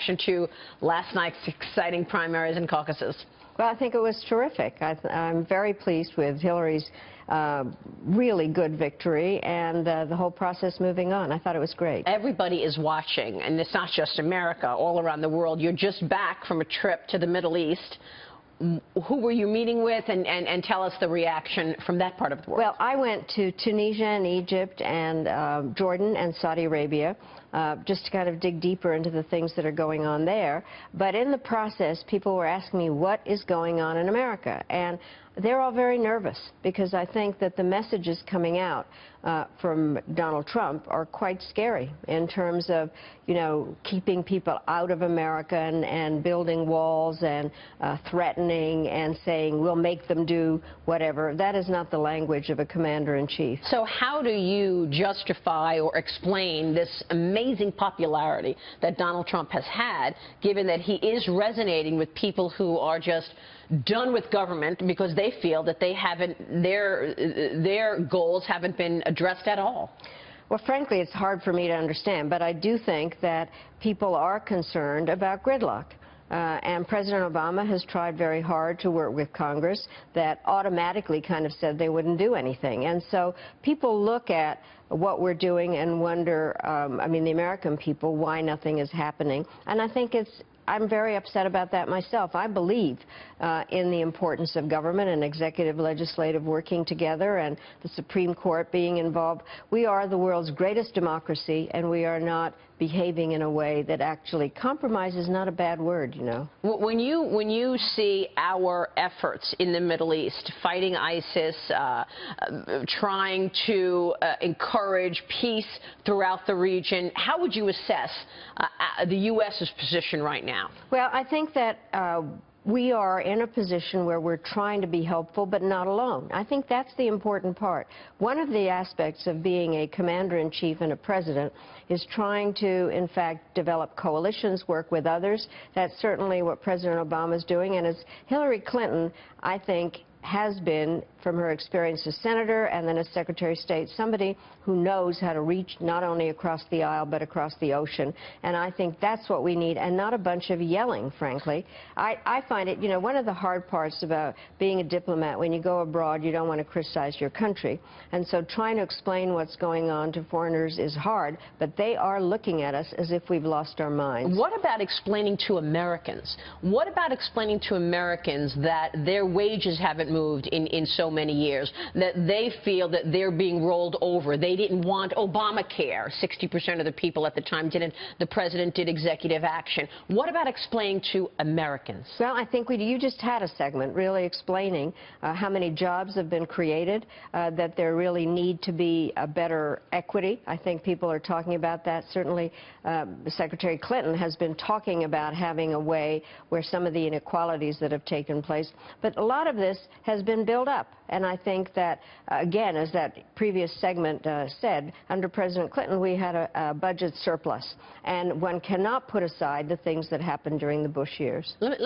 reaction to last night's exciting primaries and caucuses? Well, I think it was terrific. I'm very pleased with Hillary's really good victory and the whole process moving on. I thought it was great. Everybody is watching, and it's not just America, all around the world. You're just back from a trip to the Middle East. Who were you meeting with, and tell us the reaction from that part of the world? Well, I went to Tunisia and Egypt and Jordan and Saudi Arabia just to kind of dig deeper into the things that are going on there. But in the process, people were asking me what is going on in America. And they're all very nervous because I think that the messages coming out from Donald Trump are quite scary in terms of, you know, keeping people out of America and building walls and threatening and saying we'll make them do whatever. That is not the language of a commander-in-chief. So how do you justify or explain this amazing popularity that Donald Trump has had, given that he is resonating with people who are just done with government because they feel that they haven't, their goals haven't been addressed at all? Well, frankly, it's hard for me to understand, but I do think that people are concerned about gridlock. And President Obama has tried very hard to work with Congress that automatically kind of said they wouldn't do anything. And so people look at what we're doing and wonder, I mean, the American people, why nothing is happening. And I think I'm very upset about that myself. I believe in the importance of government and executive, legislative working together and the Supreme Court being involved. We are the world's greatest democracy, and we are not behaving in a way that actually compromise is not a bad word, you know. When you see our efforts in the Middle East, fighting ISIS, trying to encourage peace throughout the region, how would you assess the U.S.'s position right now? Well, I think that we are in a position where we're trying to be helpful, but not alone. I think that's the important part. One of the aspects of being a commander-in-chief and a president is trying to, in fact, develop coalitions, work with others. That's certainly what President Obama is doing. And as Hillary Clinton, I think, has been, from her experience as senator and then as Secretary of State, somebody who knows how to reach not only across the aisle but across the ocean. And I think that's what we need, and not a bunch of yelling, frankly. I find it, you know, one of the hard parts about being a diplomat, when you go abroad, you don't want to criticize your country. And so trying to explain what's going on to foreigners is hard, but they are looking at us as if we've lost our minds. What about explaining to Americans? What about explaining to Americans that their wages haven't moved in so many years, that they feel that they're being rolled over? They didn't want Obamacare. 60% of the people at the time didn't. The president did executive action. What about explaining to Americans? Well, I think you just had a segment really explaining how many jobs have been created, that there really need to be a better equity. I think people are talking about that. Certainly, Secretary Clinton has been talking about having a way where some of the inequalities that have taken place. But a lot of this has been built up. And I think that, again, as that previous segment said, under President Clinton, we had a budget surplus. And one cannot put aside the things that happened during the Bush years. Let me